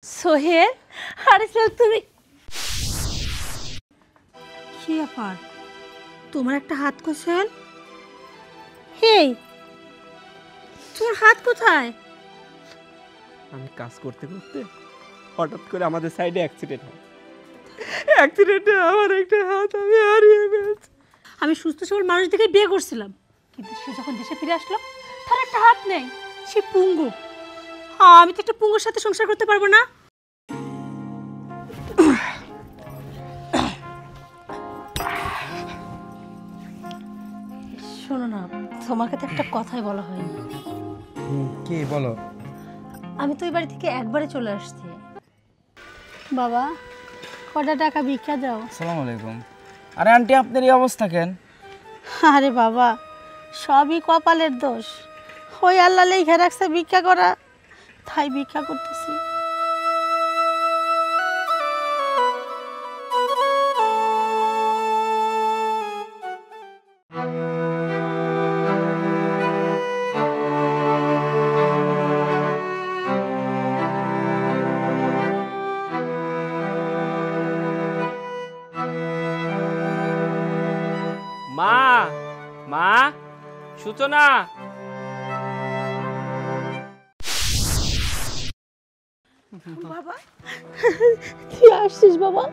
সোহেল, আরে সোহেল তুমি কি ব্যাপার? তোমার একটা হাত কোথায়? হেই, তোমার হাত কোথায়? আমি কাজ করতে করতে হঠাৎ করে আমাদের সাইডে অ্যাক্সিডেন্ট হয়। অ্যাক্সিডেন্টে আমার একটা হাত আমি হারিয়ে ফেলছি। আমি সুস্থ সবল মানুষ দেখে বিয়ে করছিলাম, কিন্তু সে যখন দেশে ফিরে আসলো তার একটা হাত নেই, সে পুঙ্গু। আমি তো একটা পুঙ্গুর সাথে সংসার করতে পারবো না। শোনো না, তোমাকে তো একটা কথাই বলা হয়নি। কি বলো? আমি তো এই বাড়ি থেকে একবারে চলে আসছি। বাবা, কটা টাকা ভিক্ষা দাও। আসসালামু আলাইকুম। আরে আন্টি, আপনার এই অবস্থা কেন? আরে বাবা, সবই কপালের দোষ। ওই আল্লাহ লেখা রাখছে ভিক্ষা করা, তাই ভিক্ষা করতেছি। মা, মা, সূচনা। বাবা, তুই আসছিস? বাবা,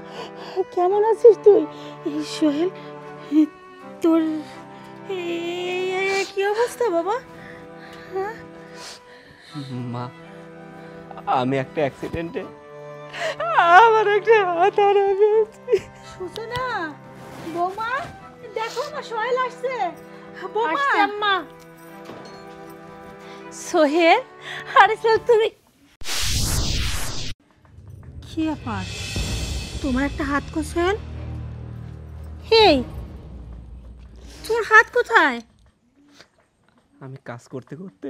কেমন আছিস তুই? সোহেল, তোর কি অবস্থা বাবা? মা, আমি একটা অ্যাক্সিডেন্টে আমার একটা হাত হারিয়ে ফেলছি। সূচনা, বৌমা, দেখো আমার সোহেল আসছে। বৌমা, আম্মা। সোহেল, আরে সোহেল তুমি কি ব্যাপার? তোমার একটা হাত কোথায়? হেই, তোমার হাত কোথায়? আমি কাজ করতে করতে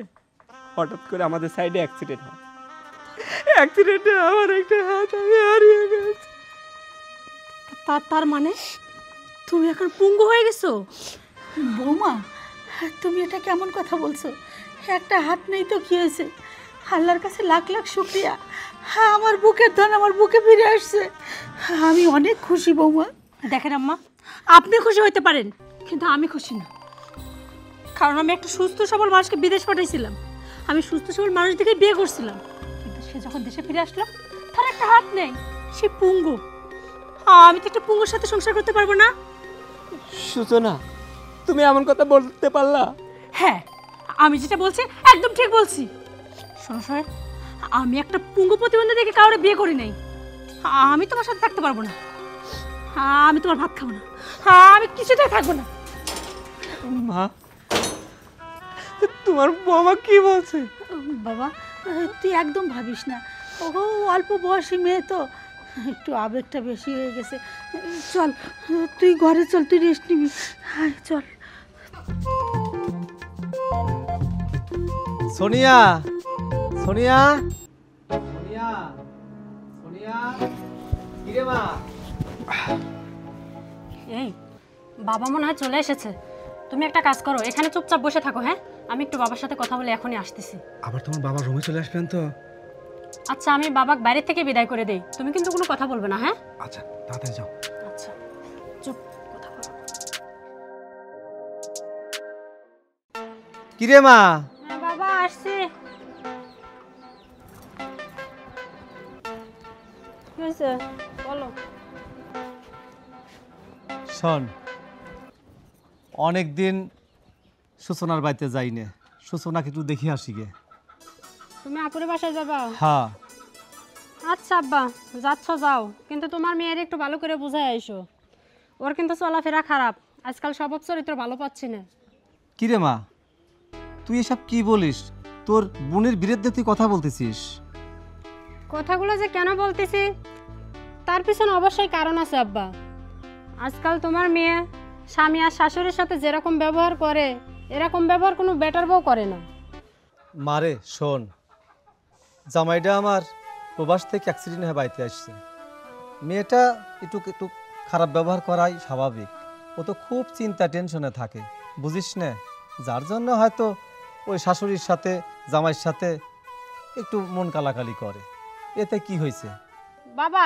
হঠাৎ করে আমাদের সাইডে অ্যাক্সিডেন্ট হয়। অ্যাক্সিডেন্টে আমার একটা হাত আমি হারিয়ে ফেলছি। তার মানে তুমি এখন পুঙ্গু হয়ে গেছো? বৌমা, তুমি এটা কেমন কথা বলছো? একটা হাত নেই তো কি হয়েছে? আল্লাহর কাছে লাখ লাখ শুকরিয়া, আমার বুকের ধন আমার বুকে ফিরে আসছে। আমি অনেক খুশি বৌমা। দেখেন আম্মা, আপনি খুশি হইতে পারেন, কিন্তু আমি খুশি না। কারণ আমি একটা সুস্থ সবল মানুষকে বিদেশ পাঠাইছিলাম, আমি সুস্থ সবল মানুষ দেখে বিয়ে করছিলাম, কিন্তু সে যখন দেশে ফিরে আসলো তার একটা হাত নেই, সে পুঙ্গু। আমি তো একটা পুঙ্গুর সাথে সংসার করতে পারবো না। সূচনা, তুমি এমন কথা বলতে পারলা? হ্যাঁ, আমি যেটা বলছি একদম ঠিক বলছি। শোনো সোহেল, আমি একটা পুঙ্গু প্রতিবন্ধী দেখে কাউরে বিয়ে করি নাই। আমি তোমার সাথে থাকতে পারবো না, আমি তোমার ভাত খাবো না, আমি কিছুতেই থাকবো না। মা, তোমার বৌমা কি বলছে? বাবা, তুই একদম ভাবিস না, ও অল্প বয়সী মেয়ে তো, একটু আবেগটা বেশি হয়ে গেছে। চল তুই ঘরে চল, তুই রেস্ট নিবি। চল। সোনিয়া, সোনিয়া, সোনিয়া, সোনিয়া, কি রে মা? এই, বাবা মনে হয় চলে এসেছে। তুমি একটা কাজ করো, এখানে চুপচাপ বসে থাকো। হ্যাঁ, আমি একটু বাবার সাথে কথা বলে এখনই আসতেছি। আবার তোমার বাবা রুমে চলে আসবেন তো? আচ্ছা, আমি বাবাকে বাইরে থেকে বিদায় করে দেই, তুমি কিন্তু কোনো কথা বলবে না। হ্যাঁ, আচ্ছা, তাড়াতাড়ি যাও। আচ্ছা, চুপ, কথা বলো। কি রে মা? হ্যাঁ বাবা, আসছি। কি হয়েছে বলো। শোন, অনেক দিন সূচনার বাড়িতে যাই না, সূচনাকে একটু দেখি আসি গে। তুমি আপুরের বাসায় যাবা? হ্যাঁ। আচ্ছা আব্বা, যাচ্ছ যাও, কিন্তু তোমার মেয়ের একটু ভালো করে বুঝাই আইসো। ওর কিন্তু চলাফেরা খারাপ, আজকাল স্বভাব চরিত্র ভালো পাচ্ছি না। কি রে মা, তুই এসব কি বলিস? তোর বোনের বিরুদ্ধে তুই কথা বলতেছিস? কথাগুলো যে কেন বলতেছি তার পিছনে অবশ্যই কারণ আছে আব্বা। আজকাল তোমার মেয়ে স্বামী আর শাশুড়ির সাথে যেরকম ব্যবহার করে, এরকম ব্যবহার কোনো বেটার বউ করে না। মারে শোন, জামাইটা আমার প্রবাস থেকে অ্যাক্সিডেন্ট হয়ে বাড়িতে আসছে। মেয়েটা একটু একটু খারাপ ব্যবহার করাই স্বাভাবিক। ও তো খুব চিন্তা টেনশনে থাকে, বুঝিস না? যার জন্য হয়তো ওই শাশুড়ির সাথে জামাইয়ের সাথে একটু মন কালাকালি করে। এতে কি হয়েছে? বাবা,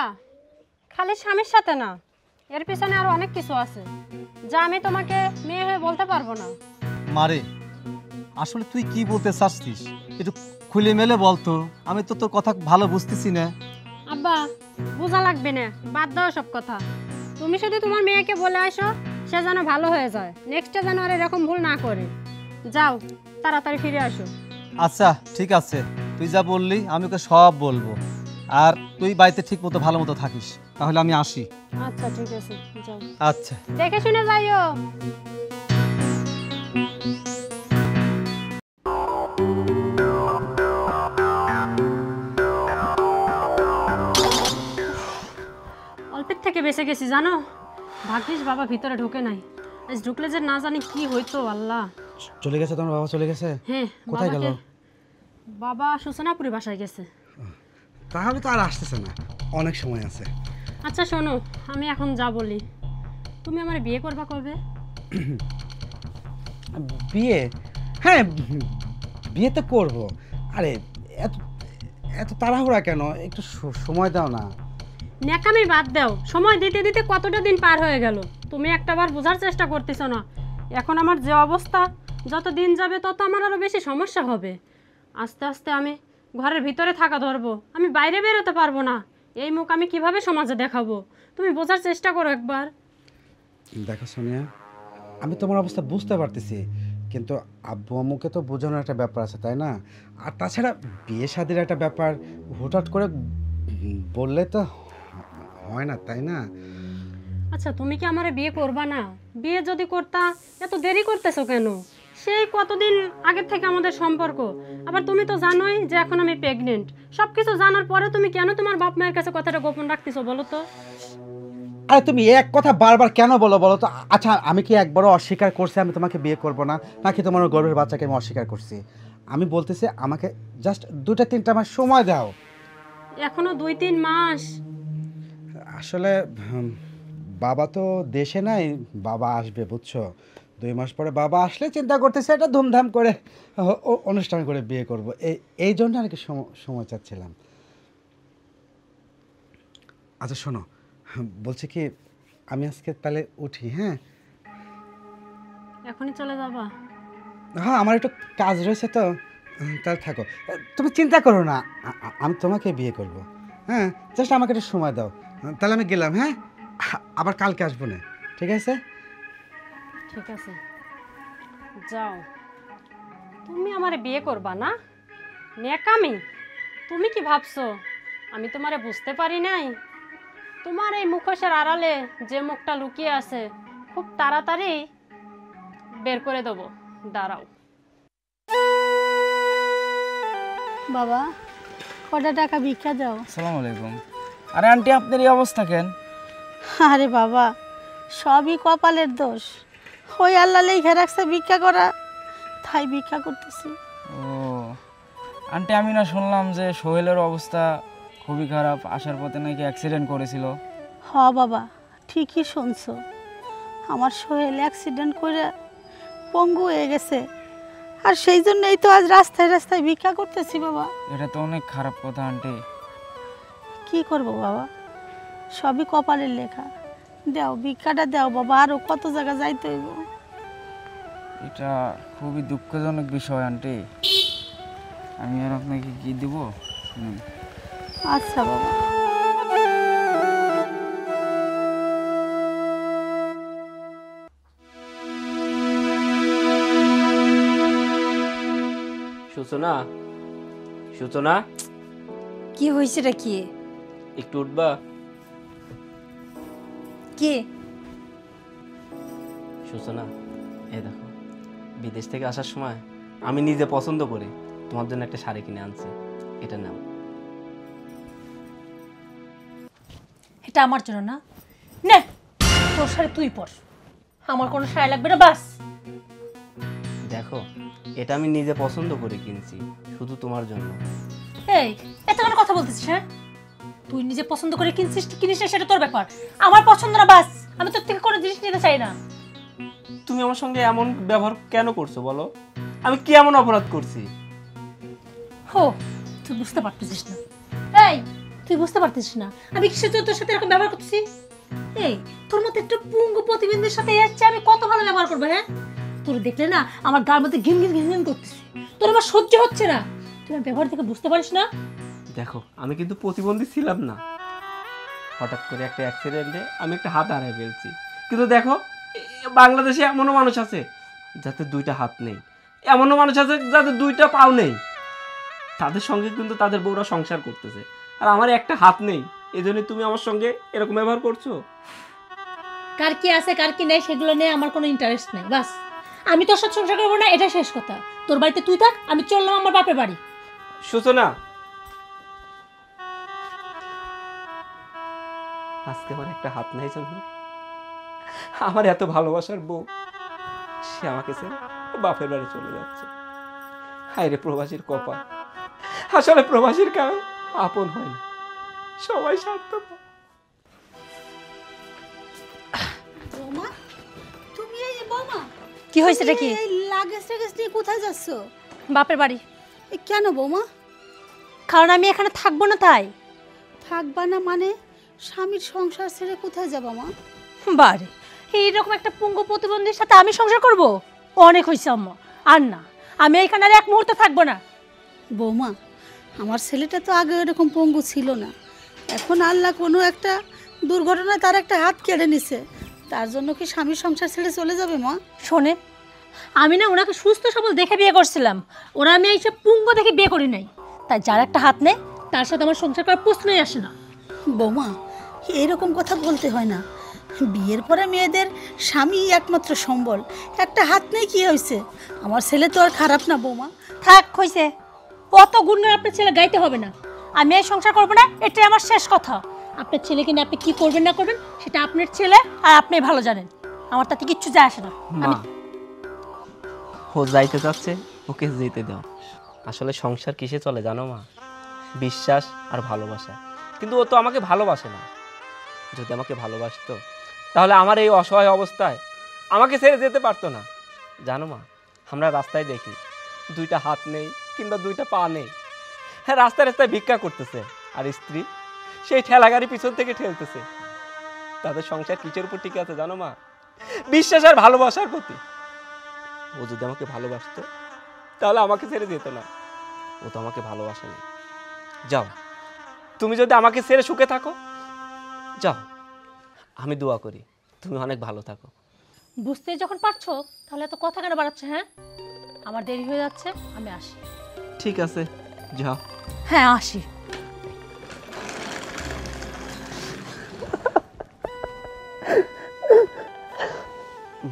খালি স্বামীর সাথে না, এর পিছনে আরো অনেক কিছু আছে যা আমি তোমাকে মেয়ে হয়ে বলতে পারবো না। মারে, আসলে তুই কি বলতে চাচ্ছিস একটু খুলে মেলে বলতো, আমি তো তোর কথা ভালো বুঝতেছি না। আব্বা, বোঝা লাগবে না, বাদ দাও সব কথা। তুমি শুধু তোমার মেয়েকে বলে আসো সে যেন ভালো হয়ে যায়, নেক্সটে যেন আর এরকম ভুল না করে। যাও, তাড়াতাড়ি ফিরে আসো। আচ্ছা ঠিক আছে, তুই যা বললি আমি ওকে সব বলবো। আর তুই বাড়িতে ঠিক মতো ভালো মতো থাকিস, তাহলে আমি আসি। আচ্ছা ঠিক আছে, যাও। আচ্ছা। দেখে শুনে যাইও। অল্পের থেকে বেঁচে গেছি জানো, ভাগ্যিস বাবা ভিতরে ঢোকে নাই, আজ ঢুকলে যে না জানি কি হইতো। আল্লাহ, চলে গেছে তোমার বাবা? চলে গেছে? হ্যাঁ। কোথায় গেল? বাবা সূচনাপুরি বাসায় গেছে। তাহলে তো আর আসতেছে না, অনেক সময় আছে। আচ্ছা শোনো, আমি এখন যা বলি, তুমি আমার বিয়ে করবা কবে? বিয়ে? হ্যাঁ, বিয়ে তো করবো। আরে এত এত তাড়াহুড়া কেন? একটু সময় দাও না। ন্যাকামি বাদ দাও, সময় দিতে দিতে কতটা দিন পার হয়ে গেল, তুমি একটাবার বোঝার চেষ্টা করতেছো না। এখন আমার যে অবস্থা, যত দিন যাবে তত আমার আরও বেশি সমস্যা হবে। আস্তে আস্তে আমি ঘরের ভিতরে থাকা ধরবো, আমি বাইরে বেরোতে পারবো না। এই মুখ আমি কিভাবে সমাজে দেখাবো? তুমি বোঝার চেষ্টা করো একবার। দেখো সোনিয়া, আমি তোমার অবস্থা বুঝতে পারতেছি, কিন্তু আব্বু আম্মুকে তো বোঝানোর একটা ব্যাপার আছে, তাই না? আর তাছাড়া বিয়ে শাদির একটা ব্যাপার, হুটহাট করে বললে তো হয় না, তাই না? আচ্ছা, তুমি কি আমারে বিয়ে করবা না? বিয়ে যদি করতা, এত দেরি করতেছো কেন? সেই কতদিন আগের থেকে আমাদের সম্পর্ক। আবার তুমি তো জানোই যে এখন আমি প্রেগনেন্ট। সব কিছু জানার পরে তুমি কেন তোমার বাপ মায়ের কাছে কথাটা গোপন রাখতেছো বলো তো? আরে তুমি এক কথা বারবার কেন বলো বলো তো? আচ্ছা, আমি কি একবারও অস্বীকার করছি আমি তোমাকে বিয়ে করব না, নাকি তোমার গর্ভের বাচ্চাকে আমি অস্বীকার করছি? আমি বলতেছি আমাকে জাস্ট 2-3 মাস সময় দাও। এখনো 2-3 মাস? আসলে বাবা তো দেশে নাই, বাবা আসবে বুঝছো। 2 মাস পরে বাবা আসলে চিন্তা করতেছে এটা ধুমধাম করে অনুষ্ঠান করে বিয়ে করব, এই জন্য আর কি সময় চাচ্ছিলাম। আচ্ছা শোনো, বলছি কি আমি আজকে তাহলে উঠি? হ্যাঁ এখনই চলে যাবা? হ্যাঁ, আমার একটু কাজ রয়েছে তো, তাহলে থাকো। তুমি চিন্তা করো না, আমি তোমাকে বিয়ে করব। হ্যাঁ, জাস্ট আমাকে একটু সময় দাও। তাহলে আমি গেলাম। হ্যাঁ, আবার কালকে আসবো না, ঠিক আছে? ঠিক আছে, যাও। তুমি আমারে বিয়ে করবা না? নেকামি! তুমি কি ভাবছো আমি তোমারে বুঝতে পারি নাই? তোমার এই মুখোশের আড়ালে যে মুখটা লুকিয়ে আছে খুব তাড়াতাড়ি বের করে দেবো, দাঁড়াও। বাবা, কটা টাকা ভিক্ষা দাও। আসসালামু আলাইকুম। আরে আন্টি, আপনার এই অবস্থা কেন? আরে বাবা, সবই কপালের দোষ। ওই আল্লাহ লেখা রাখছে ভিক্ষা করা, তাই ভিক্ষা করতেছি। ও আন্টি, আমি না শুনলাম যে সোহেলের অবস্থা খুবই খারাপ, আসার পথে নাকি অ্যাক্সিডেন্ট করেছিল। হ বাবা, ঠিকই শুনছো। আমার সোহেল অ্যাক্সিডেন্ট করে পঙ্গু হয়ে গেছে, আর সেই জন্যই তো আজ রাস্তায় রাস্তায় ভিক্ষা করতেছি বাবা। এটা তো অনেক খারাপ কথা আন্টি। কি করব বাবা, সবই কপালের লেখা। দাও ভিক্ষাটা দাও বাবা, আরও কত জায়গা যাইতে হইব। এটা খুবই দুঃখজনক বিষয় আন্টি। আমি আর আপনাকে কি দিব? আচ্ছা বাবা। সূচনা, সূচনা, কি হয়েছে রে? কি একটু উঠবা? কি? সূচনা, এই দেখো, বিদেশ থেকে আসার সময় আমি নিজে পছন্দ করে তোমার জন্য একটা শাড়ি কিনে আনছি, এটা নাও। এটা আমার জন্য না, নে তোর শাড়ি তুই পর, আমার কোনো শাড়ি লাগবে না। বাস দেখো, এটা আমি নিজে পছন্দ করে কিনছি, শুধু তোমার জন্য। এই এত কেন কথা বলতেছিস? হ্যাঁ, তুই নিজে পছন্দ করে কিনছিস কি কিনিস না সেটা তোর ব্যাপার, আমার পছন্দ না। বাস, আমি তোর থেকে কোনো জিনিস নিতে চাই না। তুমি আমার সঙ্গে এমন ব্যবহার কেন করছো বলো? আমি কি এমন অপরাধ করছি? হো, তুই বুঝতে পারতেছিস না। এই তুই বুঝতে পারতিস না আমি কিসের জন্য তোর সাথে এরকম ব্যবহার করতেছি? এই তোর মতো একটা পুঙ্গু প্রতিবন্ধীর সাথে যাচ্ছে আমি কত ভালো ব্যবহার করবো? হ্যাঁ, তোর দেখলে না আমার গার মধ্যে ঘিন ঘিন ঘিন ঘিন করতেছে। তোর আমার সহ্য হচ্ছে না। তুই আমার ব্যবহার থেকে বুঝতে পারিস না? দেখো আমি কিন্তু প্রতিবন্ধী ছিলাম না, হঠাৎ করে একটা অ্যাক্সিডেন্টে আমি একটা হাত হারিয়ে ফেলছি। কিন্তু দেখো বাংলাদেশে এমনও মানুষ আছে যাদের দুইটা হাত নেই, এমনও মানুষ আছে যাদের দুইটা পাও নেই, তাদের সঙ্গে কিন্তু তাদের বউরা সংসার করতেছে, আর আমার একটা হাত নেই। এই জন্য তুমি আমার সঙ্গে এরকম ব্যবহার করছো। কার কি আছে কার কি নেই সেগুলো নিয়ে আমার কোনো ইন্টারেস্ট নেই। বাস আমি তোর সাথে সংসার করবো না, এটা শেষ কথা। তোর বাড়িতে তুই থাক, আমি চললাম আমার বাপের বাড়ি। সূচনা, আজকে আমার একটা হাত নেই জন্য আমার এত ভালোবাসার বউ সে আমাকে ছেড়ে বাপের বাড়ি চলে যাচ্ছে। হায় রে প্রবাসীর কপাল, আসলে প্রবাসীর কারণ আপন হয় না, সবাই স্বার্থপর। বৌমা, তুমি এই বৌমা কি হয়েছে এটা? কি এই লাগেজ টাগেজ নিয়ে কোথায় যাচ্ছ? বাপের বাড়ি। কেন বৌমা? কারণ আমি এখানে থাকবো না তাই। থাকবা না মানে? স্বামীর সংসার ছেড়ে কোথায় যাবা মা? বারে এইরকম একটা পুঙ্গু প্রতিবন্ধীর সাথে আমি সংসার করব? অনেক হয়েছে আম্মা, আর না, আমি এখানে আর এক মুহূর্ত থাকবো না। বৌমা, আমার ছেলেটা তো আগে এরকম পঙ্গু ছিল না, এখন আল্লাহ কোনো একটা দুর্ঘটনায় তার একটা হাত কেড়ে নিছে, তার জন্য কি স্বামীর সংসার ছেড়ে চলে যাবে মা? শোনে, আমি না ওনাকে সুস্থ সবল দেখে বিয়ে করছিলাম, ওরা আমি এইসব পুঙ্গু দেখে বিয়ে করি নাই। তাই যার একটা হাত নেই তার সাথে আমার সংসার করার প্রশ্নই আসে না। বৌমা, এরকম কথা বলতে হয় না। বিয়ের পরে মেয়েদের স্বামী একমাত্র সম্বল, একটা হাত নেই কি হয়েছে? আমার ছেলে তো আর খারাপ না বৌমা। থাক হয়েছে, অত গুণগান আপনার ছেলে গাইতে হবে না। আমি এই সংসার করবো না, এটাই আমার শেষ কথা। আপনার ছেলেকে নিয়ে আপনি কি করবেন না করবেন সেটা আপনার ছেলে আর আপনি ভালো জানেন, আমার তাতে কিচ্ছু যায় আসে না। মা, ও যাইতে যাচ্ছে, ওকে যেতে দাও। আসলে সংসার কিসে চলে জানো মা? বিশ্বাস আর ভালোবাসা। কিন্তু ও তো আমাকে ভালোবাসে না। যদি আমাকে ভালোবাসতো তাহলে আমার এই অসহায় অবস্থায় আমাকে ছেড়ে যেতে পারতো না। জানো মা, আমরা রাস্তায় দেখি দুইটা হাত নেই কিংবা দুইটা পা নেই, হ্যাঁ রাস্তায় রাস্তায় ভিক্ষা করতেছে, আর স্ত্রী সেই ঠেলাগাড়ি পিছন থেকে ঠেলতেছে। তাদের সংসার কিসের উপর টিকে আছে জানো মা? বিশ্বাস আর ভালোবাসার প্রতি। ও যদি আমাকে ভালোবাসতো তাহলে আমাকে ছেড়ে যেত না। ও তো আমাকে ভালোবাসে না। যাও, তুমি যদি আমাকে ছেড়ে সুখে থাকো যাও, আমি দোয়া করি তুমি অনেক ভালো থাকো। বুঝতে যখন পারছো তাহলে তো কথা কেন বাড়াচ্ছে? হ্যাঁ, আমার দেরি হয়ে যাচ্ছে, আমি আসি। ঠিক আছে, যাও। হ্যাঁ আসি।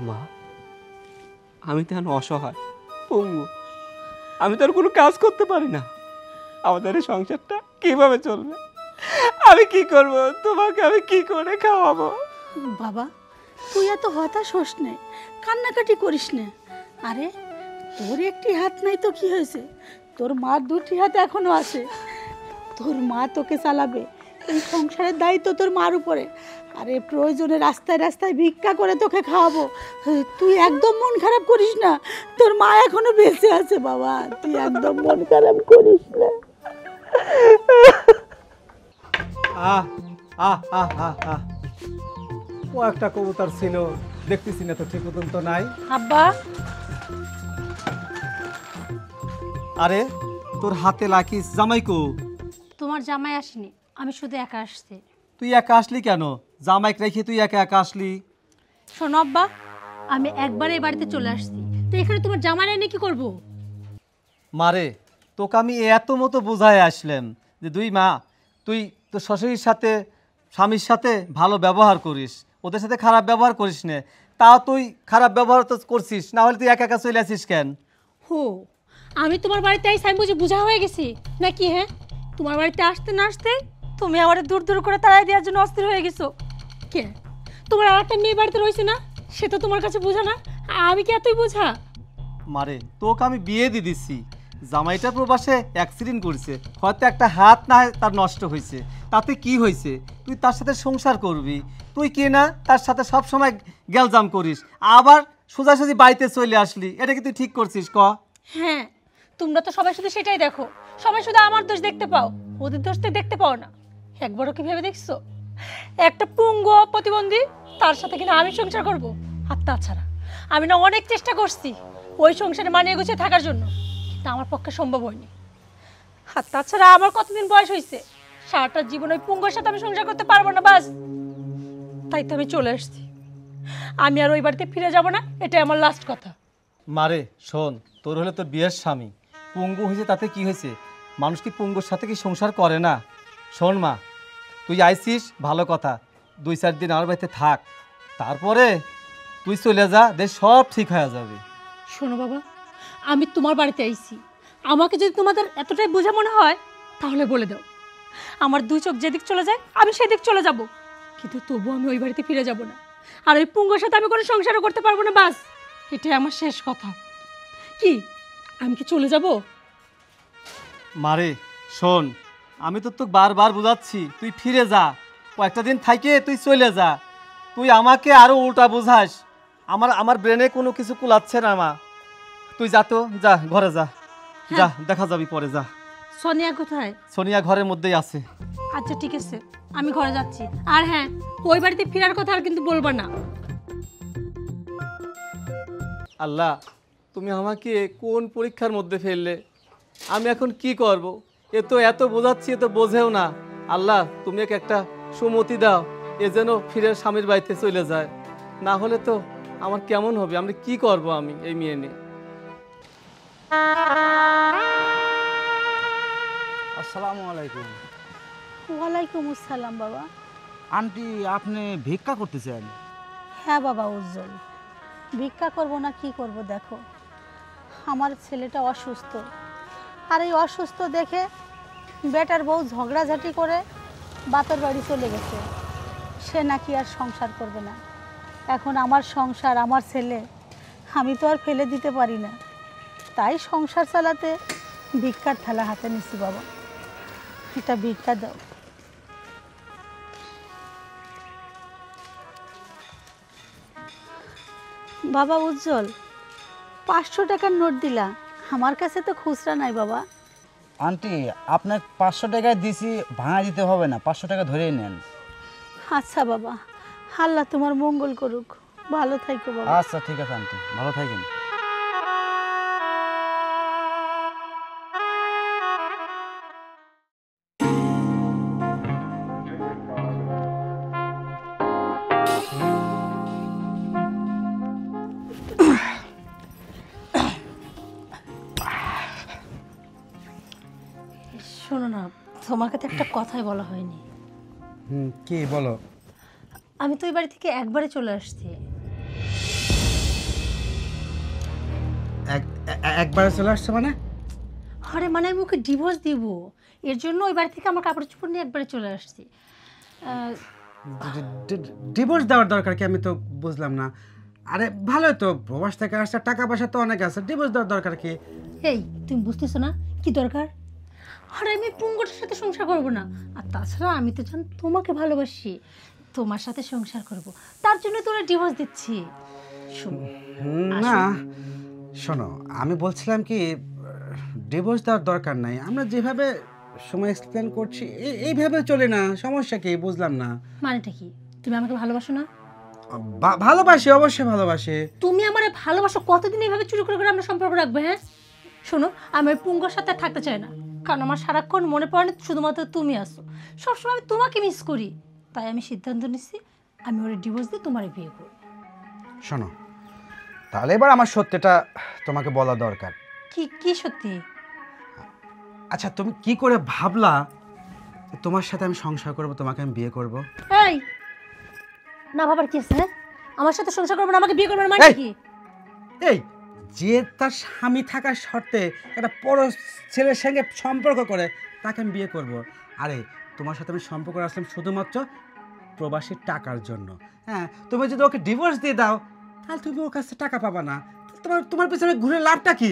মা, আমি তো এখন অসহায়, পঙ্গু, আমি তো আর কোনো কাজ করতে পারি না। আমাদের এই সংসারটা কিভাবে চলবে? আমি কি করব? তোমাকে আমি কি করে খাওয়াবো? বাবা, তুই এত হতাশ হোস নে, কান্নাকাটি করিস না। আরে তোর একটি হাত নাই তো কি হয়েছে? তোর মার দুটি হাত এখনো আছে। তোর মা তোকে চালাবে, এই সংসারের দায়িত্ব তোর মার উপরে। আরে প্রয়োজনে রাস্তায় রাস্তায় ভিক্ষা করে তোকে খাওয়াবো। তুই একদম মন খারাপ করিস না, তোর মা এখনো বেঁচে আছে বাবা, তুই একদম মন খারাপ করিস না। আহ আহ আহ আহ আহ ও একটা কবুতর ছিল, দেখতেছি না তো ঠিক মতন তো নাই। আব্বা, আরে তোর হাতে লাখিস জামাইকো? তোমার জামাই আসেনি, আমি শুধু একা আসছি। তুই একা আসলি কেন? জামাইক রেখে তুই একা একা আসলি? শোনো আব্বা, আমি একবার এই বাড়িতে চলে আসছি, তো এখানে তোমার জামাই এনে কি করবো? মারে, তোকে আমি এত মতো বোঝায় আসলাম যে দুই মা তুই তোর শ্বশুরের সাথে স্বামীর সাথে ভালো ব্যবহার করিস, ওদের সাথে খারাপ ব্যবহার করিস না। তাও তুই খারাপ ব্যবহার তো করছিস, না হলে তুই একা একা চলে আসিস কেন? হো, আমি তোমার বাড়িতে আইসি আমি বুঝি বোঝা হয়ে গেছি নাকি? হ্যাঁ, তোমার বাড়িতে আসতে না আসতে তুমি আমার দূর দূর করে তাড়াই দেওয়ার জন্য অস্থির হয়ে গেছো। কে? তোমার আর একটা মেয়ে বাড়িতে রয়েছে না, সে তো তোমার কাছে বোঝা না, আমি কি এতই বোঝা? মারে, তোকে আমি বিয়ে দিয়ে দিচ্ছি, জামাইটা প্রবাসে অ্যাক্সিডেন্ট করেছে, হয়তো একটা হাত না হয় তার নষ্ট হয়েছে, তাতে কি হয়েছে? তুই তার সাথে সংসার করবি, তুই কে না তার সাথে সব সময় গ্যালজাম করিস, আবার সোজাসুজি বাড়িতে চলে আসলি, এটা কি তুই ঠিক করছিস ক? হ্যাঁ, তোমরা তো সবাই শুধু সেটাই দেখো, সবাই শুধু আমার দোষ দেখতে পাও, ওদের দোষ তো দেখতে পাও না। একবারও কি ভেবে দেখছো একটা পুঙ্গ প্রতিবন্ধী তার সাথে কিনা আমি সংসার করব? আর তাছাড়া আমি না অনেক চেষ্টা করছি ওই সংসারে মানিয়ে গুছিয়ে থাকার জন্য, কিন্তু আমার পক্ষে সম্ভব হয়নি। আর তাছাড়া আমার কতদিন বয়স হয়েছে, সারাটা জীবন ওই পুঙ্গের সাথে আমি সংসার করতে পারবো না, বাস। তাই তো আমি চলে আসছি। আমি আর ওই বাড়িতে ফিরে যাব না, এটাই আমার লাস্ট কথা। মারে শোন, তোর হলে তোর বিয়ের স্বামী পঙ্গু হয়েছে, তাতে কি হয়েছে? মানুষ কি পঙ্গুর সাথে কি সংসার করে না? শোন মা, তুই আইসিস ভালো কথা, 2-4 দিন আমার বাড়িতে থাক, তারপরে তুই চলে যা, দেখ সব ঠিক হয়ে যাবে। শোনো বাবা, আমি তোমার বাড়িতে আইছি, আমাকে যদি তোমাদের এতটাই বোঝা মনে হয় তাহলে বলে দাও, আমার 2 চোখ যেদিক চলে যায় আমি সেদিক চলে যাব, কিন্তু তবু আমি ওই বাড়িতে ফিরে যাব না। আর ওই পুঙ্গের সাথে আমি কোনো সংসারও করতে পারবো না, বাস। এটাই আমার শেষ কথা। কি আমি কি চলে যাব? মারে শোন, আমি তো তোকে বারবার বোঝাচ্ছি, তুই ফিরে যা, কয়েকটা দিন থাইকে তুই চলে যা। তুই আমাকে আরো উল্টা বোঝাস, আমার ব্রেনে কোনো কিছু কুলাচ্ছে না মা। তুই যা তো, যা ঘরে যা, যা দেখা যাবি পরে, যা। সোনিয়া কোথায়? সোনিয়া ঘরের মধ্যেই আছে। আচ্ছা ঠিক আছে, আমি ঘরে যাচ্ছি। আর হ্যাঁ, ওই বাড়িতে ফেরার কথা আর কিন্তু বলবা না। আল্লাহ, তুমি আমাকে কোন পরীক্ষার মধ্যে ফেললে? আমি এখন কি করব? এত বোঝাচ্ছি, এ তো বোঝেও না। আল্লাহ, তুমি একে একটা সুমতি দাও, এ যেন ফিরে স্বামীর বাড়িতে চলে যায়, না হলে তো আমার কেমন হবে? আমি কি করব আমি এই মেয়ে নিয়ে? আসসালামু আলাইকুম। ওয়ালাইকুম আসসালাম বাবা। আন্টি, আপনি ভিক্ষা করতেছেন? হ্যাঁ বাবা উজ্জ্বল, ভিক্ষা করব না কি করব, দেখো আমার ছেলেটা অসুস্থ, আর এই অসুস্থ দেখে বেটার বউ ঝগড়াঝাটি করে বাপের বাড়ি চলে গেছে। সে নাকি আর সংসার করবে না। এখন আমার সংসার, আমার ছেলে, আমি তো আর ফেলে দিতে পারি না। তাই সংসার চালাতে ভিক্ষার থালা হাতে নিছি বাবা, এটা ভিক্ষা দাও। বাবা উজ্জ্বল, 500 টাকার নোট দিলা, আমার কাছে তো খুচরা নাই বাবা। আন্টি, আপনার 500 টাকায় দিছি, ভাঙা দিতে হবে না, 500 টাকা ধরেই নেন। আচ্ছা বাবা, আল্লাহ তোমার মঙ্গল করুক, ভালো থাইকো বাবা। আচ্ছা ঠিক আছে আন্টি, ভালো থাকেন। শোনো না, তোমার কাছে একটা কথাই বলা হয়নি। কি বলো? আমি তো এই বাড়ি থেকে একবারে চলে আসছি। একবারে চলে আসছে মানে? আরে মানে আমি ওকে ডিভোর্স দিব, এর জন্য ওই বাড়ি থেকে আমার কাপড় চোপড় নিয়ে একবারে চলে আসছি। ডিভোর্স দেওয়ার দরকার কি? আমি তো বুঝলাম না। আরে ভালোই তো, প্রবাস থেকে আসছে, টাকা পয়সা তো অনেক আছে, ডিভোর্স দেওয়ার দরকার কি? এই তুমি বুঝতেছো না কি দরকার? আরে আমি পুঙ্গটার সাথে সংসার করব না, আর তাছাড়া আমি তো জান তোমাকে ভালোবাসি, তোমার সাথে সংসার করব, তার জন্য তোরা ডিভোর্স দিচ্ছি। না শোনো, আমি বলছিলাম কি, ডিভোর্স দেওয়ার দরকার নাই, আমরা যেভাবে সময় এক্সপ্লেন করছি এইভাবে চলে না, সমস্যা কি? বুঝলাম না। মানেটা কি? তুমি আমাকে ভালোবাসো না? ভালোবাসি, অবশ্যই ভালোবাসি। তুমি আমার ভালোবাসো, কতদিন এইভাবে চুরি করে করে আমরা সম্পর্ক রাখবো? হ্যাঁ শোনো, আমি ওই পুঙ্গর সাথে আর থাকতে চাই না, কারণ আমার সারাক্ষণ মনে পড়ে না শুধুমাত্র তুমি আসো, সবসময় আমি তোমাকে মিস করি। তাই আমি সিদ্ধান্ত নিচ্ছি আমি ওর ডিভোর্স দিয়ে তোমার বিয়ে করব। শোনো, তাহলে এবার আমার সত্যিটা তোমাকে বলা দরকার। কি কি সত্যি? আচ্ছা, তুমি কি করে ভাবলা তোমার সাথে আমি সংসার করব, তোমাকে আমি বিয়ে করব? এই না ভাবার কি আছে? হ্যাঁ, আমার সাথে সংসার করবে না, আমাকে বিয়ে করবে না মানে কি? এই যে তার স্বামী থাকার শর্তে একটা বড় ছেলের সঙ্গে সম্পর্ক করে, তাকে আমি বিয়ে করব? আরে তোমার সাথে আমি সম্পর্ক আসলাম শুধুমাত্র প্রবাসীর টাকার জন্য। হ্যাঁ, তুমি যদি ওকে ডিভোর্স দিয়ে দাও তাহলে তুমি ওর কাছে টাকা পাবা না, তোমার পিছনে ঘুরে লাভটা কি?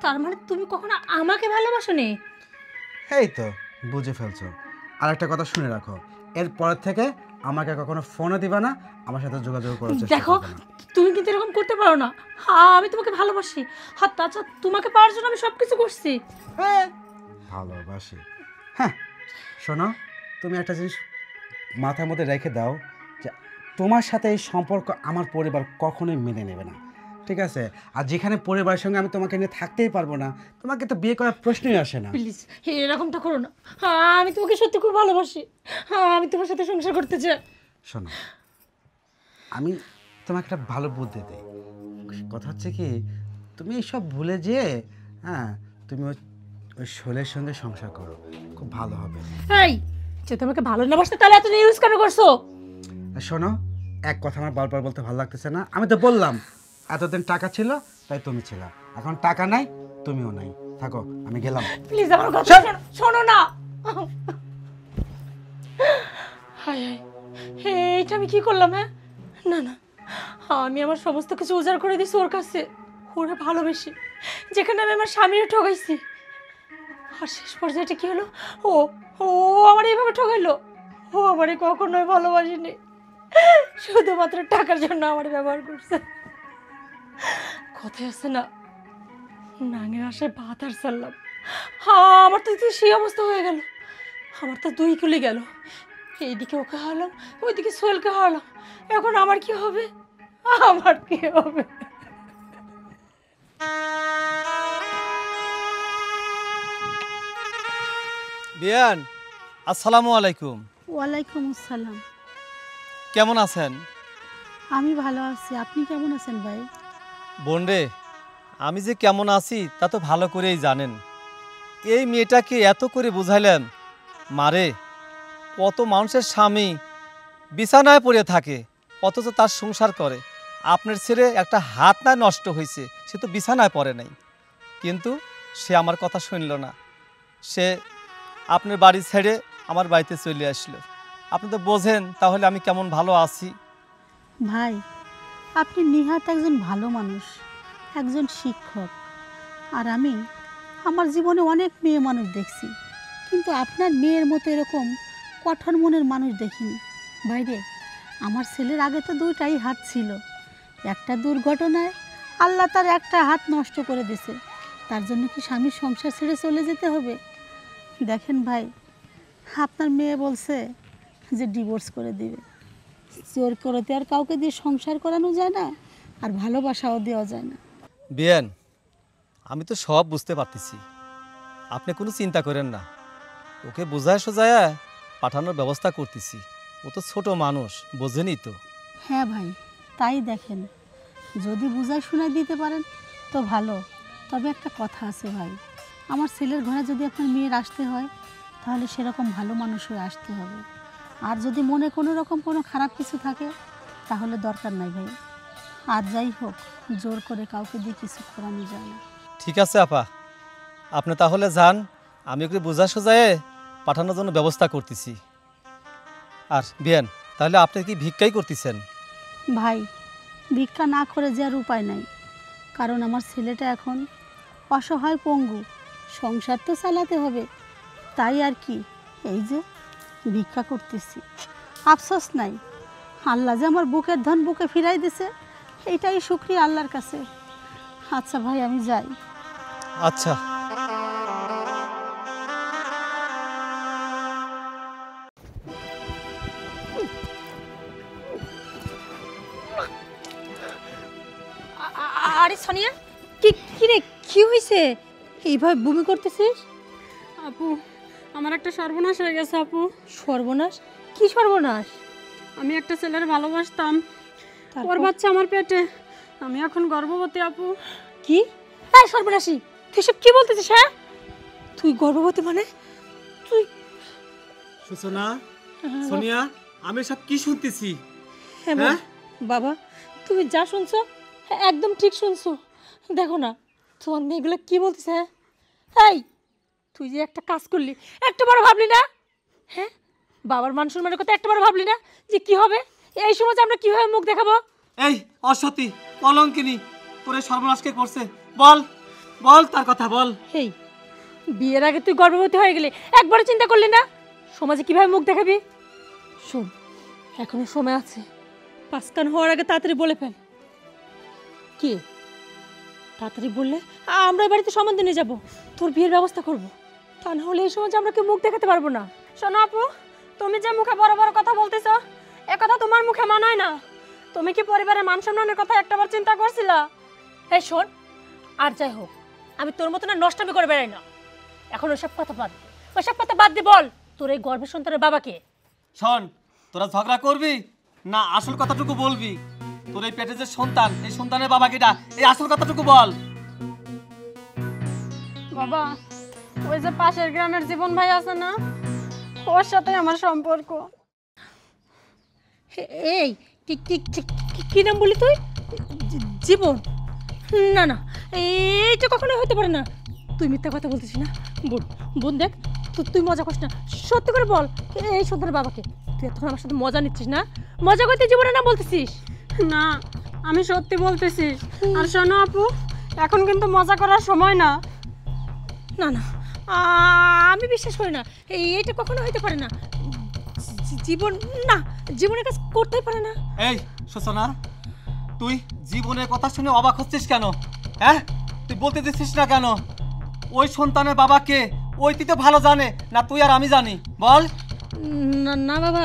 তার মানে তুমি কখনো আমাকে ভালোবাসো নি? এই তো বুঝে ফেলছো। আর একটা কথা শুনে রাখো, এরপর থেকে আমাকে কখনো ফোনও দিবা না, আমার সাথে যোগাযোগ করার চেষ্টা দেখো, করবে না। তুমি কিন্তু এরকম করতে পারো না। হ্যাঁ, আমি তোমাকে ভালোবাসি, আর তাছাড়া তোমাকে পাওয়ার জন্য আমি সব কিছু করছি। ভালোবাসি? হ্যাঁ শোনো, তুমি একটা জিনিস মাথার মধ্যে রেখে দাও যে তোমার সাথে এই সম্পর্ক আমার পরিবার কখনোই মেনে নেবে না, ঠিক আছে? আর যেখানে পরিবারের সঙ্গে আমি তোমাকে নিয়ে থাকতেই পারবো না, তোমাকে তো বিয়ে করার প্রশ্নই আসে না। প্লিজ এরকমটা করো না। হ্যাঁ আমি তোমাকে সত্যি খুব ভালোবাসি। হ্যাঁ আমি তোমার সাথে সংসার করতে চাই। শোনো, আমি তোমাকে একটা ভালো বুদ্ধি দিই। কথা হচ্ছে কি, তুমি এইসব ভুলে যেয়ে তুমি ওই শোলের সঙ্গে সংসার করো, খুব ভালো হবে। এই যে তোমাকে ভালো না বাসতে তাহলে এত ইউজ কেন করছো? আর শোনো, এক কথা আমার বারবার বলতে ভালো লাগতেছে না। আমি তো বললাম এতদিন টাকা ছিল তাই তুমি ছিল, এখন টাকা নাই তুমিও নাই, থাকো, আমি গেলাম। প্লিজ আমার কথা শোনো না। হায় হায়, এইটা আমি কি করলাম? হ্যাঁ না না, আমি আমার সমস্ত কিছু উজাড় করে দিছি ওর কাছে, ওরা ভালোবেসে, যেখানে আমি আমার স্বামীর ঠকাইছি। আর শেষ পর্যায়ে কি হলো? ও ও আমার এইভাবে ঠকাইলো। ও আমারে কখনোই ভালোবাসেনি, শুধুমাত্র টাকার জন্য আমার ব্যবহার করছে। কথায় আছে না, নাঙের আশায় ভাত আর চাললাম। হ্যাঁ আমার তো সেই অবস্থা হয়ে গেল। আমার তো 2 কিলো গেল, এইদিকে ওকে হারালাম, ওইদিকে সোহেলকে হারালাম। এখন আমার কি হবে? আমার কি হবে? বিয়ান, আসসালামু আলাইকুম। ওয়ালাইকুম আসসালাম। কেমন আছেন? আমি ভালো আছি, আপনি কেমন আছেন ভাই? বোন রে, আমি যে কেমন আছি তা তো ভালো করেই জানেন। এই মেয়েটাকে এত করে বুঝাইলাম, মারে কত মানুষের স্বামী বিছানায় পড়ে থাকে অথচ তার সংসার করে। আপনার ছেলে একটা হাত না নষ্ট হয়েছে, সে তো বিছানায় পড়ে নাই, কিন্তু সে আমার কথা শুনল না। সে আপনার বাড়ি ছেড়ে আমার বাড়িতে চলে আসলো। আপনি তো বোঝেন তাহলে আমি কেমন ভালো আছি। ভাই, আপনি নিহাত একজন ভালো মানুষ, একজন শিক্ষক। আর আমি আমার জীবনে অনেক মেয়ে মানুষ দেখছি, কিন্তু আপনার মেয়ের মতো এরকম কঠোর মনের মানুষ দেখিনি। ভাইরে, আমার ছেলের আগে তো 2টাই হাত ছিল, একটা দুর্ঘটনায় আল্লাহ তার একটা হাত নষ্ট করে দিয়েছে। তার জন্য কি স্বামীর সংসার ছেড়ে চলে যেতে হবে? দেখেন ভাই, আপনার মেয়ে বলছে যে ডিভোর্স করে দিবে। জোর করতে আর কাউকে দিয়ে সংসার করানো যায় না, আর ভালোবাসাও দেওয়া যায় না। বিয়ান, আমি তো সব বুঝতে পারতেছি, আপনি কোনো চিন্তা করেন না। ওকে বোঝায় সোজায় পাঠানোর ব্যবস্থা করতেছি। ও তো ছোট মানুষ, বোঝেনি তো। হ্যাঁ ভাই, তাই দেখেন, যদি বুঝায় শোনায় দিতে পারেন তো ভালো। তবে একটা কথা আছে ভাই, আমার ছেলের ঘরে যদি আপনার মেয়ের আসতে হয় তাহলে সেরকম ভালো মানুষ হয়ে আসতে হবে। আর যদি মনে কোনো রকম কোনো খারাপ কিছু থাকে তাহলে দরকার নাই ভাই। আর যাই হোক, জোর করে কাউকে দিয়ে কিছু করানো যায় না। ঠিক আছে আপা, আপনি তাহলে যান, আমি ওকে বোঝা সোজায় পাঠানোর জন্য ব্যবস্থা করতেছি। আর বিয়ান, তাহলে আপনি কি ভিক্ষাই করতেছেন? ভাই, ভিক্ষা না করে যে আর উপায় নাই, কারণ আমার ছেলেটা এখন অসহায় পঙ্গু, সংসার তো চালাতে হবে। তাই আর কি, এই যে ভিক্ষা করতেছি। আফসোস নাই, আল্লাহ যে আমার বুকের ধন বুকে ফিরাই দিছে, এইটাই শুকরিয়া আল্লাহর কাছে। আচ্ছা ভাই, আমি যাই। আচ্ছা। আরে সোনিয়া, কি রে, কি হয়েছে? এইভাবে বমি করতেছিস? আপু, আমার একটা সর্বনাশ হয়ে গেছে আপু। সর্বনাশ? কি সর্বনাশ? আমি একটা ছেলের ভালোবাসতাম, তারপর? ওর বাচ্চা আমার পেটে, আমি এখন গর্ভবতী আপু। কি? হ্যাঁ সর্বনাশী, তুই সব কি বলতেছিস? হ্যাঁ, তুই গর্ভবতী মানে? তুই সূচনা, সোনিয়া, আমি সব কি শুনতেছি? হ্যাঁ বাবা, তুমি যা শুনছো একদম ঠিক শুনছো। দেখো না তোমার মেয়েগুলো কি বলতেছে। হ্যাঁ, এই তুই যে একটা কাজ করলি, একটাবারও ভাবলি না? হ্যাঁ, বাবার মান সম্মানের কথা একটাবারও ভাবলি না যে কি হবে এই সমাজে, আমরা কিভাবে মুখ দেখাবো? এই অসতী কলঙ্কিনী, তোরে সর্বনাশকে করছে, বল বল, তার কথা বল। এই বিয়ের আগে তুই গর্ভবতী হয়ে গেলি, একবারও চিন্তা করলি না সমাজে কিভাবে মুখ দেখাবি? শোন, এখনো সময় আছে, 5 কান হওয়ার আগে তাড়াতাড়ি বলে ফেল। কি তাড়াতাড়ি বললে আমরা এই বাড়িতে সম্বন্ধ নিয়ে যাবো, তোর বিয়ের ব্যবস্থা করব। তা না হলে এই সমাজে আমরা কেউ মুখ দেখাতে পারবো না। শোনো আপু, তুমি যে মুখে বড় বড় কথা বলতেছো এ কথা তোমার মুখে মানায় না। তুমি কি পরিবারের মান সম্মানের কথা একটাবার চিন্তা করছিলা? এই শোন, আর যাই হোক আমি তোর মতো না নষ্টামি করে বেড়াই না। এখন ওইসব কথা বাদ দে, ওইসব কথা বাদ দিয়ে বল তোর এই গর্ভের সন্তানের বাবাকে। শোন, তোরা ঝগড়া করবি না আসল কথাটুকু বলবি? তোর এই পেটে যে সন্তান, এই সন্তানের বাবা কিটা, এই আসল কথাটুকু বল। বাবা, ওই যে পাশের গ্রামের জীবন ভাই আছে না, ওর সাথে আমার সম্পর্ক। এই কি নাম বলি তুই? জীবন? না না, এইটা কখনোই হতে পারে না। তুই মিথ্যা কথা বলতেছিস না? বোন বোন দেখ, তুই মজা করিস না, সত্যি করে বল এই সন্তানের বাবাকে। তুই এতক্ষণ আমার সাথে মজা নিচ্ছিস না? মজা করতে জীবনে না বলতেছিস? না, আমি সত্যি বলতেছি। আর শোনো আপু, এখন কিন্তু মজা করার সময় না। না না, আমি বিশ্বাস করি না, এইটা কখনো হতে পারে না। জীবন না, জীবনের কাজ করতেই পারে না। এই সূচনা, তুই জীবনের কথা শুনে অবাক হচ্ছিস কেন? হ্যাঁ, তুই বলতে দিচ্ছিস না কেন? ওই সন্তানের বাবাকে ওই তুই তো ভালো জানে না, তুই আর আমি জানি? বল। না না বাবা,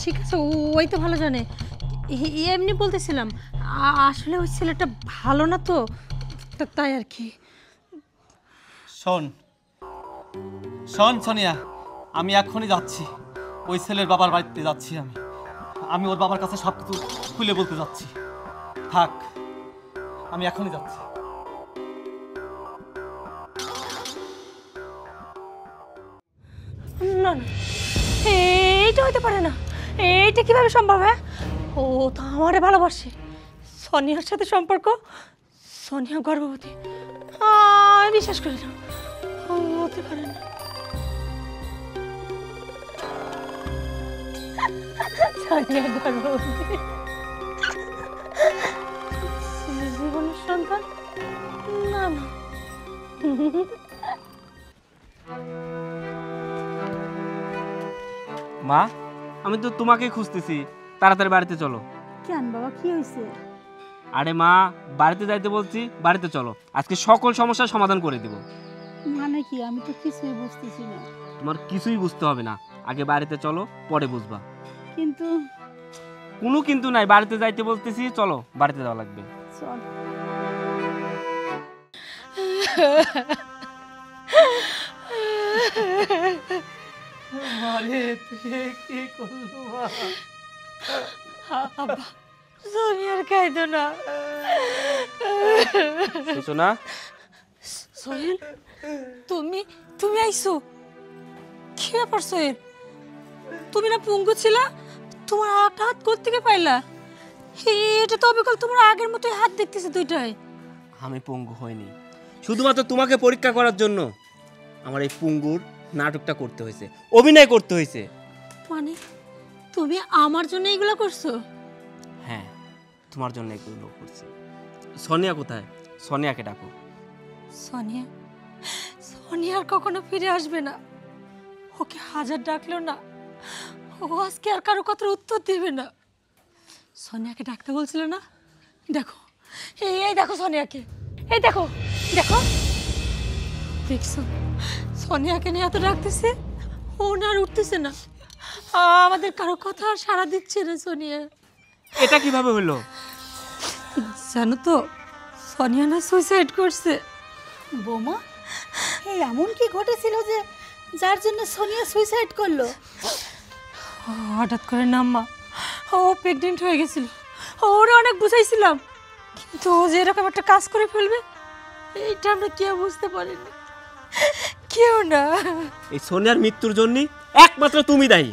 ঠিক আছে, ওই তো ভালো জানে। এমনি বলতেছিলাম, আসলে ওই ছেলেটা ভালো না তো, তাই আর কি। শোন শোন সোনিয়া, আমি এখনই যাচ্ছি, ওই ছেলের বাবার বাড়িতে যাচ্ছি। আমি ওর বাবার কাছে সব কিছু খুলে বলতে যাচ্ছি। থাক, আমি এখনই যাচ্ছি। না না, এইটা হতে পারে না। এইটা কিভাবে সম্ভব? হ্যাঁ, ও তো আমারে ভালোবাসে। সোনিয়ার সাথে সম্পর্ক, সোনিয়া গর্ভবতী, আমি বিশ্বাস করি না, হতে পারে না। সোনিয়া গর্ভবতী, জীবনের সন্তান? না না। মা, আমি তো তোমাকেই খুঁজতেছি, তাড়াতাড়ি বাড়িতে চলো। কেন বাবা, কি হয়েছে? আরে মা, বাড়িতে যাইতে বলছি, বাড়িতে চলো, আজকে সকল সমস্যার সমাধান করে দিব। মানে কি? আমি তো কিছুই বুঝতেছি না। তোমার কিছুই বুঝতে হবে না, আগে বাড়িতে চলো, পরে বুঝবা। কিন্তু কোনো কিন্তু নাই, বাড়িতে যাইতে বলতেছি, চলো, বাড়িতে যাওয়া লাগবে। চল। আরে তুই কি করলি মা? আব্বা, সোনিয়ার খাইতো না। সূচনা, সোহেল, তুমি তুমি আইছো? কি ব্যাপার সোহেল? তুমি না পঙ্গু ছিলা, তোমার হাত কোত্থেকে পাইলা? এটা তো অবিকল তোমার আগের মতোই হাত দেখতেছে দুইটাই। আমি পঙ্গু হইনি, শুধুমাত্র তোমাকে পরীক্ষা করার জন্য আমার এই পঙ্গুর নাটকটা করতে হয়েছে, অভিনয় করতে হয়েছে। মানে তুমি আমার জন্য এগুলো করছো? হ্যাঁ, তোমার জন্য এগুলো করছি। সোনিয়া কোথায়? সোনিয়াকে ডাকো। সোনিয়া? সোনিয়া আর কখনো ফিরে আসবে না। ওকে হাজার ডাকলেও না, ও আজকে আর কারো কথার উত্তর দেবে না। সোনিয়াকে ডাকতে বলছিল না? দেখো, এই দেখো সোনিয়াকে, এই দেখো, দেখো, দেখছো সোনিয়াকে নিয়ে এত ডাকতেছে, ও না আর উঠতেছে না। আমাদের কারো কথা আর সাড়া দিচ্ছে না সোনিয়া। এটা কিভাবে হলো? জানো তো, সোনিয়া না সুইসাইড করছে। বৌমা, এই এমন কি ঘটেছিল যে যার জন্য সোনিয়া সুইসাইড করলো? হঠাৎ করে না মা, ও প্রেগনেন্ট হয়ে গেছিল। ওরা অনেক বুঝাইছিলাম, কিন্তু ও যে এরকম একটা কাজ করে ফেলবে এইটা আমরা কেউ বুঝতে পারিনি, কেউ না। এই সোনিয়ার মৃত্যুর জন্য একমাত্র তুমি দায়ী।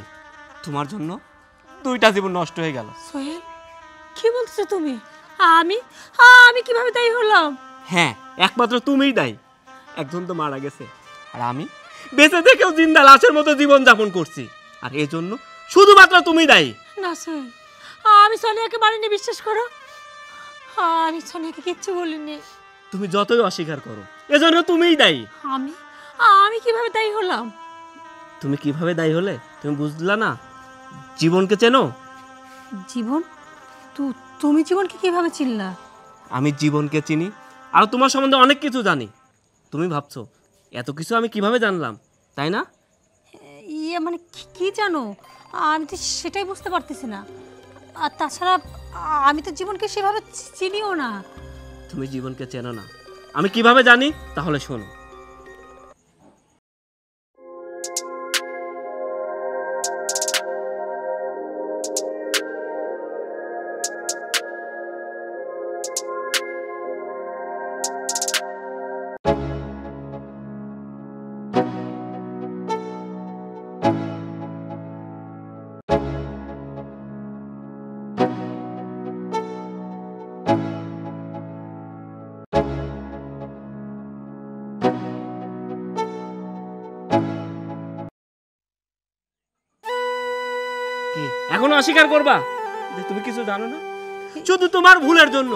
তোমার জন্য দুইটা জীবন নষ্ট হয়ে গেল। সোহেল, কি বলছো তুমি? আমি আমি কিভাবে দায়ী হলাম? হ্যাঁ, একমাত্র তুমিই দায়ী। একজন তো মারা গেছে, আর আমি বেঁচে থেকেও জিন্দা লাশের মতো জীবন যাপন করছি, আর এই জন্য শুধুমাত্র তুমি দায়ী। না সোহেল, আমি সোনিয়াকে মারিনি, বিশ্বাস করো, আমি সোনিয়াকে কিচ্ছু বলিনি। তুমি যতই অস্বীকার করো, এজন্য তুমিই দায়ী। আমি আমি কিভাবে দায়ী হলাম? তুমি কিভাবে দায়ী হলে তুমি বুঝলা না? জীবনকে চেনো? জীবন? তুমি জীবনকে কিভাবে চিনলা? আমি জীবনকে চিনি, আর তোমার সম্বন্ধে অনেক কিছু জানি। তুমি ভাবছো এত কিছু আমি কিভাবে জানলাম, তাই না? মানে কি জানো? আমি তো সেটাই বুঝতে পারতেছি না। আর তাছাড়া আমি তো জীবনকে সেভাবে চিনিও না। তুমি জীবনকে চেনো না, আমি কিভাবে জানি? তাহলে শোনো। কি এখনো অস্বীকার করবা যে তুমি কিছু জানো না? শুধু তোমার ভুলের জন্য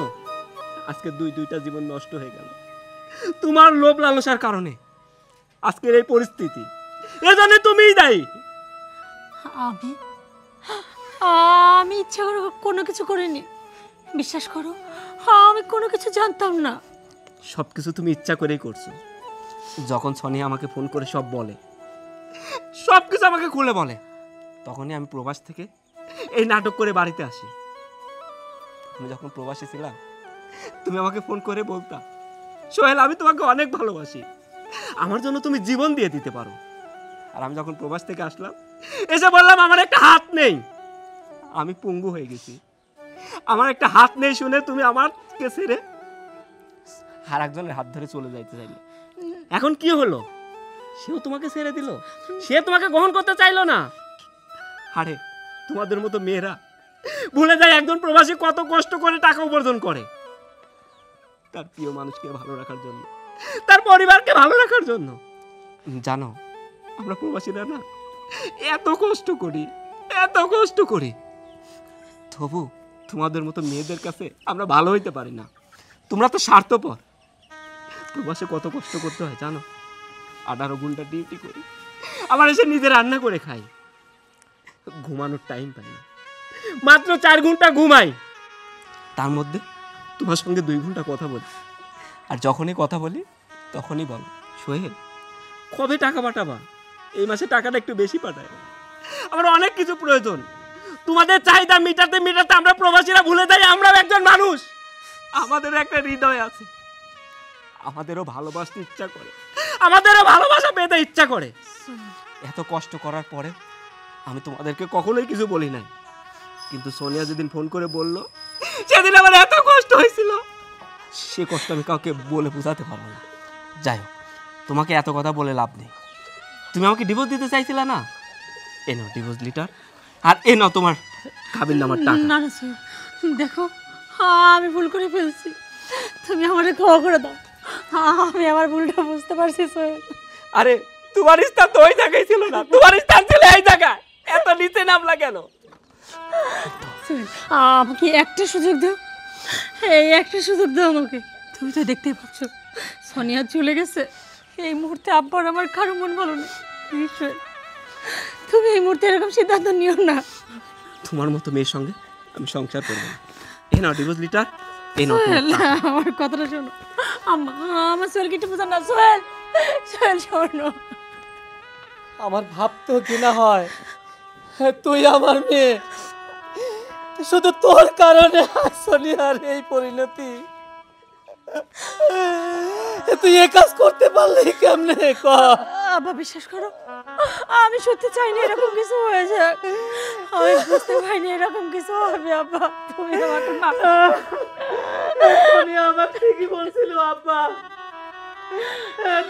আজকে দুইটা জীবন নষ্ট হয়ে গেল। তোমার লোভ লালসার কারণে আজকের এই পরিস্থিতি, এজন্য তুমিই দায়ী। আমি আমি ইচ্ছা করে কোনো কিছু করিনি, বিশ্বাস করো। আমি কোনো কিছু জানতাম না। সবকিছু তুমি ইচ্ছা করেই করছো। যখন সনি আমাকে ফোন করে সব বলে, সবকিছু আমাকে খুলে বলে, তখনই আমি প্রবাস থেকে এই নাটক করে বাড়িতে আসি। আমি যখন প্রবাসে ছিলাম তুমি আমাকে ফোন করে বলতা, সোহেল আমি তোমাকে অনেক ভালোবাসি, আমার জন্য তুমি জীবন দিয়ে দিতে পারো। আর আমি যখন প্রবাস থেকে আসলাম এসে বললাম আমার একটা হাত নেই, আমি পঙ্গু হয়ে গেছি, আমার একটা হাত নেই শুনে তুমি আমাকে ছেড়ে আর একজনের হাত ধরে চলে যাইতে চাইলে। এখন কি হলো? সেও তোমাকে ছেড়ে দিল, সে তোমাকে গ্রহণ করতে চাইলো না। আরে তোমাদের মতো মেয়েরা ভুলে যায় একজন প্রবাসী কত কষ্ট করে টাকা উপার্জন করে তার প্রিয় মানুষকে ভালো রাখার জন্য, তার পরিবারকে ভালো রাখার জন্য। জানো আমরা প্রবাসীরা না এত কষ্ট করি, তবু তোমাদের মতো মেয়েদের কাছে আমরা ভালো হইতে পারি না। তোমরা তো স্বার্থপর। প্রবাসে কত কষ্ট করতে হয় জানো? 18 ঘন্টা ডিউটি করি, আবার এসে নিজে রান্না করে খাই, ঘুমানোর টাইম পাই না, মাত্র 4 ঘন্টা ঘুমাই। তার মধ্যে তোমার সঙ্গে 2 ঘন্টা কথা বলি, আর যখনই কথা বলি তখনই বলো, সোহেল কবে টাকা পাঠাবা? এই মাসে টাকাটা একটু বেশি পাঠায়, আমার অনেক কিছু প্রয়োজন। তোমাদের চাহিদা মিটাতে মিটাতে আমরা প্রবাসীরা ভুলে যাই আমরাও একজন মানুষ, আমাদেরও একটা হৃদয় আছে, আমাদেরও ভালোবাসতে ইচ্ছা করে, আমাদেরও ভালোবাসা পেতে ইচ্ছা করে। এত কষ্ট করার পরে আমি তোমাদেরকে কখনোই কিছু বলি নাই, কিন্তু সোনিয়া যেদিন ফোন করে বলল সেদিন আমার এত কষ্ট হয়েছিল, সে কষ্ট আমি কাউকে বলে বোঝাতে পারবো না। যাই হোক, তোমাকে এত কথা বলে লাভ নেই। তুমি আমাকে ডিভোর্স দিতে চাইছিলে না, এ নাও ডিভোর্স লেটার, আর এ নাও তোমার কাবিল নামার টাকা। না না সোহেল, দেখো আমি ভুল করে ফেলছি, তুমি আমাকে ক্ষমা করে দাও। আমি আমার ভুলটা বুঝতে পারছি সোহেল। আরে তোমার স্থান তো ওই জায়গায় ছিল না, তোমার স্থান ছিল এই জায়গায়, এত নিচে নামলা কেন? সোহেল আমাকে একটা সুযোগ দাও, এই একটা সুযোগ দাও আমাকে। তুমি তো দেখতেই পাচ্ছ সোনিয়া চলে গেছে, এই মুহূর্তে আব্বার আমার কারো মন ভালো নেই। সোহেল তুমি এই মুহূর্তে এরকম সিদ্ধান্ত নিও না। তোমার মতো মেয়ের সঙ্গে আমি সংসার করব না। এই নাও ডিভোর্স লেটার, এই নাও তোমার সোহেল টাকা। আমার কথাটা শোনো, আমার সোহেলকে একটু বোঝান না। সোহেল সোহেল শোনো, আমার ভাবতে ঘৃণা হয়, তুই আমার মেয়ে, শুধু তোর কারণে সোনিয়ার এই পরিণতি। তুই এ কাজ করতে পারলি কেমনে? আব্বা বিশ্বাস করো, আমি সত্যি চাইনি এরকম কিছু হয়ে যাক, আমি বুঝতে পারিনি এরকম কিছু হবে। আব্বা তুমি আমাকে মাফ করো। সোনিয়া আমার ঠিকই বলছিল আব্বা,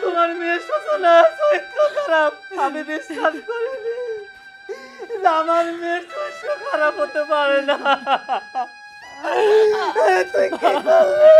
তোমার মেয়ে সূচনা চরিত্র খারাপ। আমি বিশ্বাস করিনি যে আমার মেয়ের চরিত্র খারাপ হতে পারে না। তুই কি করলি?